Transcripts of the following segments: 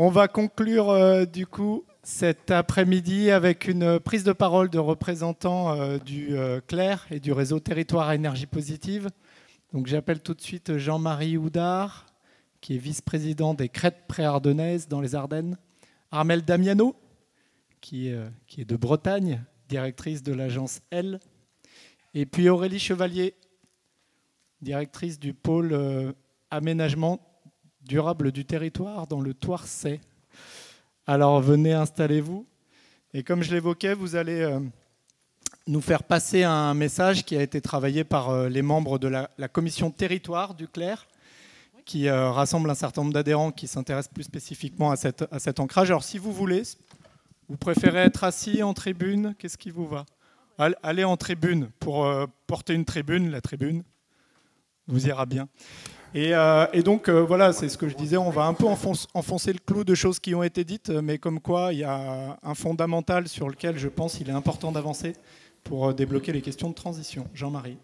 On va conclure du coup cet après-midi avec une prise de parole de représentants du CLER et du réseau Territoire à énergie positive. Donc j'appelle tout de suite Jean-Marie Houdard, qui est vice-président des Crêtes Préardennaises dans les Ardennes. Armelle Damiano, qui est de Bretagne, directrice de l'agence L. Et puis Aurélie Chevalier, directrice du pôle aménagement durable du territoire dans le Toircet. Alors venez, installez-vous. Et comme je l'évoquais, vous allez nous faire passer un message qui a été travaillé par les membres de la commission territoire du CLER, qui rassemble un certain nombre d'adhérents qui s'intéressent plus spécifiquement à cet ancrage. Alors si vous voulez, vous préférez être assis en tribune, qu'est-ce qui vous va? Allez en tribune pour porter une tribune, la tribune vous ira bien. Et donc, voilà, c'est ce que je disais, on va un peu enfoncer le clou de choses qui ont été dites, mais comme quoi il y a un fondamental sur lequel je pense qu'il est important d'avancer pour débloquer les questions de transition. Jean-Marie.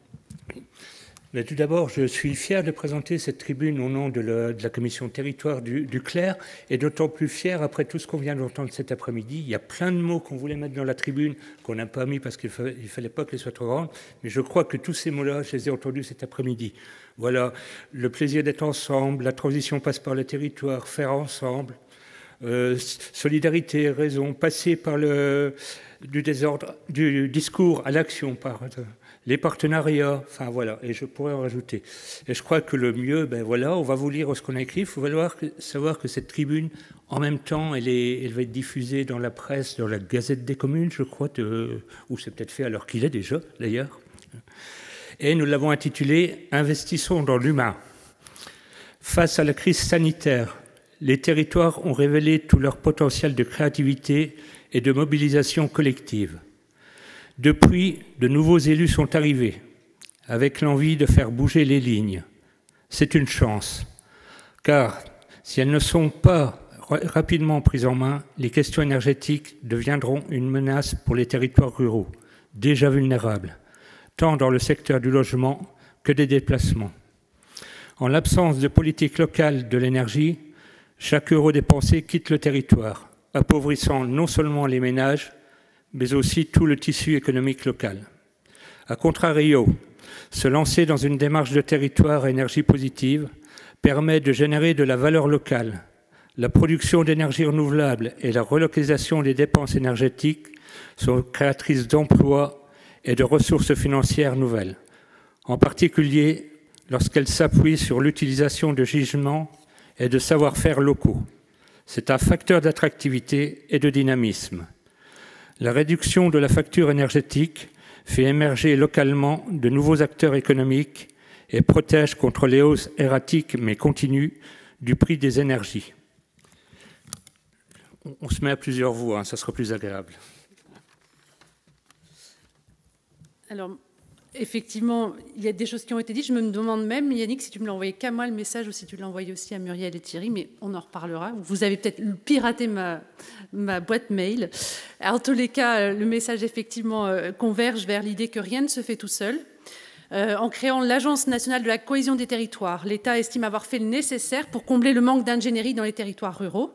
Mais tout d'abord, je suis fier de présenter cette tribune au nom de la commission territoire du CLER, et d'autant plus fier après tout ce qu'on vient d'entendre cet après-midi. Il y a plein de mots qu'on voulait mettre dans la tribune, qu'on n'a pas mis parce qu'il ne fallait pas qu'elle soit trop grande, mais je crois que tous ces mots-là, je les ai entendus cet après-midi. Voilà, le plaisir d'être ensemble, la transition passe par le territoire, faire ensemble, solidarité, raison, passer par du discours à l'action, par les partenariats, enfin voilà, et je pourrais en rajouter. Et je crois que le mieux, ben voilà, on va vous lire ce qu'on a écrit. Il faut savoir que cette tribune, en même temps, elle va être diffusée dans la presse, dans la Gazette des communes, je crois, ou c'est peut-être fait à l'heure qu'il est déjà, d'ailleurs. Et nous l'avons intitulée « Investissons dans l'humain ». Face à la crise sanitaire, les territoires ont révélé tout leur potentiel de créativité et de mobilisation collective. Depuis, de nouveaux élus sont arrivés, avec l'envie de faire bouger les lignes. C'est une chance, car si elles ne sont pas rapidement prises en main, les questions énergétiques deviendront une menace pour les territoires ruraux, déjà vulnérables, tant dans le secteur du logement que des déplacements. En l'absence de politique locale de l'énergie, chaque euro dépensé quitte le territoire, appauvrissant non seulement les ménages, mais aussi tout le tissu économique local. A contrario, se lancer dans une démarche de territoire à énergie positive permet de générer de la valeur locale. La production d'énergie renouvelable et la relocalisation des dépenses énergétiques sont créatrices d'emplois et de ressources financières nouvelles, en particulier lorsqu'elles s'appuient sur l'utilisation de gisements et de savoir-faire locaux. C'est un facteur d'attractivité et de dynamisme. La réduction de la facture énergétique fait émerger localement de nouveaux acteurs économiques et protège contre les hausses erratiques mais continues du prix des énergies. On se met à plusieurs voix, ça sera plus agréable. Alors, effectivement, il y a des choses qui ont été dites. Je me demande même, Yannick, si tu me l'as envoyé qu'à moi le message ou si tu l'as envoyé aussi à Muriel et Thierry, mais on en reparlera. Vous avez peut-être piraté ma boîte mail. Alors, en tous les cas, le message, effectivement, converge vers l'idée que rien ne se fait tout seul. En créant l'Agence nationale de la cohésion des territoires, l'État estime avoir fait le nécessaire pour combler le manque d'ingénierie dans les territoires ruraux.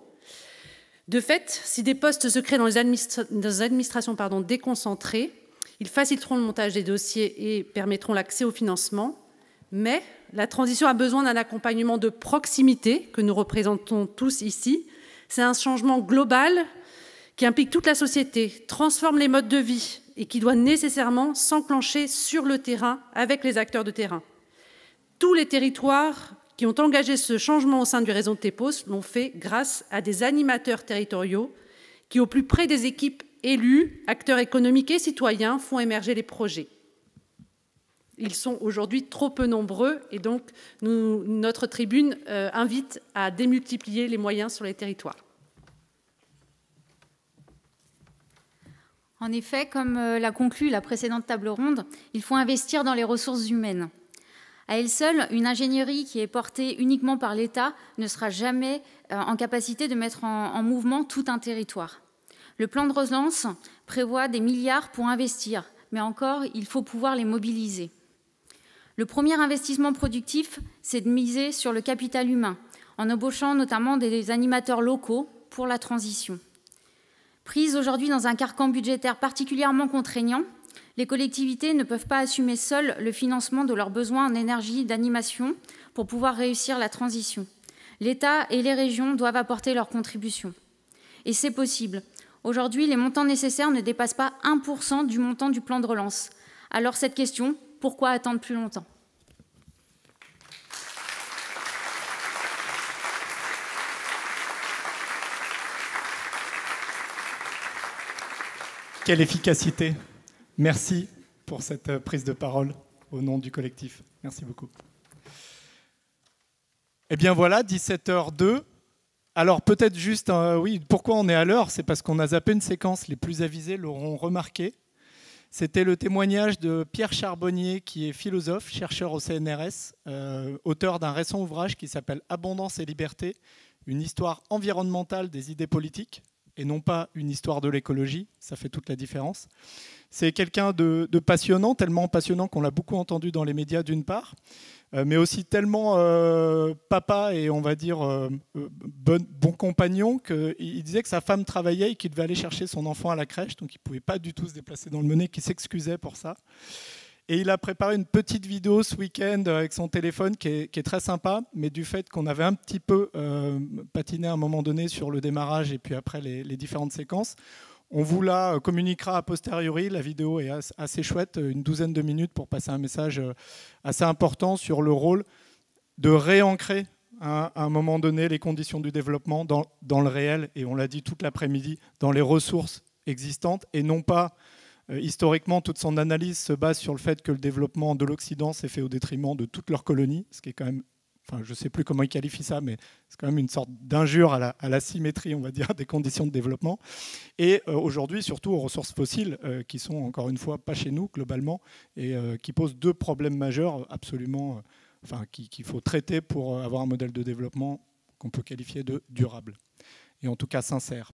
De fait, si des postes se créent dans les administrations déconcentrées, ils faciliteront le montage des dossiers et permettront l'accès au financement. Mais la transition a besoin d'un accompagnement de proximité que nous représentons tous ici. C'est un changement global qui implique toute la société, transforme les modes de vie et qui doit nécessairement s'enclencher sur le terrain avec les acteurs de terrain. Tous les territoires qui ont engagé ce changement au sein du réseau de TEPOS l'ont fait grâce à des animateurs territoriaux qui, au plus près des équipes élus, acteurs économiques et citoyens, font émerger les projets. Ils sont aujourd'hui trop peu nombreux et donc notre tribune invite à démultiplier les moyens sur les territoires. En effet, comme l'a conclu la précédente table ronde, il faut investir dans les ressources humaines. À elle seule, une ingénierie qui est portée uniquement par l'État ne sera jamais en capacité de mettre en mouvement tout un territoire. Le plan de relance prévoit des milliards pour investir, mais encore, il faut pouvoir les mobiliser. Le premier investissement productif, c'est de miser sur le capital humain, en embauchant notamment des animateurs locaux pour la transition. Prises aujourd'hui dans un carcan budgétaire particulièrement contraignant, les collectivités ne peuvent pas assumer seules le financement de leurs besoins en énergie d'animation pour pouvoir réussir la transition. L'État et les régions doivent apporter leur contribution. Et c'est possible. Aujourd'hui, les montants nécessaires ne dépassent pas 1% du montant du plan de relance. Alors cette question, pourquoi attendre plus longtemps ? Quelle efficacité! Merci pour cette prise de parole au nom du collectif. Merci beaucoup. Eh bien voilà, 17h02. Alors peut-être juste, oui, pourquoi on est à l'heure? C'est parce qu'on a zappé une séquence, les plus avisés l'auront remarqué. C'était le témoignage de Pierre Charbonnier, qui est philosophe, chercheur au CNRS, auteur d'un récent ouvrage qui s'appelle « Abondance et liberté, une histoire environnementale des idées politiques », et non pas une histoire de l'écologie, ça fait toute la différence. C'est quelqu'un de passionnant, tellement passionnant qu'on l'a beaucoup entendu dans les médias d'une part, mais aussi tellement papa et on va dire bon compagnon qu'il disait que sa femme travaillait et qu'il devait aller chercher son enfant à la crèche, donc il ne pouvait pas du tout se déplacer dans le Menez, qu'il s'excusait pour ça. Et il a préparé une petite vidéo ce week-end avec son téléphone qui est très sympa, mais du fait qu'on avait un petit peu patiné à un moment donné sur le démarrage et puis après les différentes séquences, on vous la communiquera a posteriori. La vidéo est assez chouette, une douzaine de minutes pour passer un message assez important sur le rôle de réancrer à un moment donné les conditions du développement dans le réel, et on l'a dit toute l'après-midi, dans les ressources existantes, et non pas historiquement, toute son analyse se base sur le fait que le développement de l'Occident s'est fait au détriment de toutes leurs colonies, ce qui est quand même, enfin, je ne sais plus comment il qualifie ça, mais c'est quand même une sorte d'injure à la symétrie, on va dire, des conditions de développement. Et aujourd'hui, surtout aux ressources fossiles, qui sont, encore une fois, pas chez nous, globalement, et qui posent deux problèmes majeurs absolument, qu'il faut traiter pour avoir un modèle de développement qu'on peut qualifier de durable, et en tout cas sincère.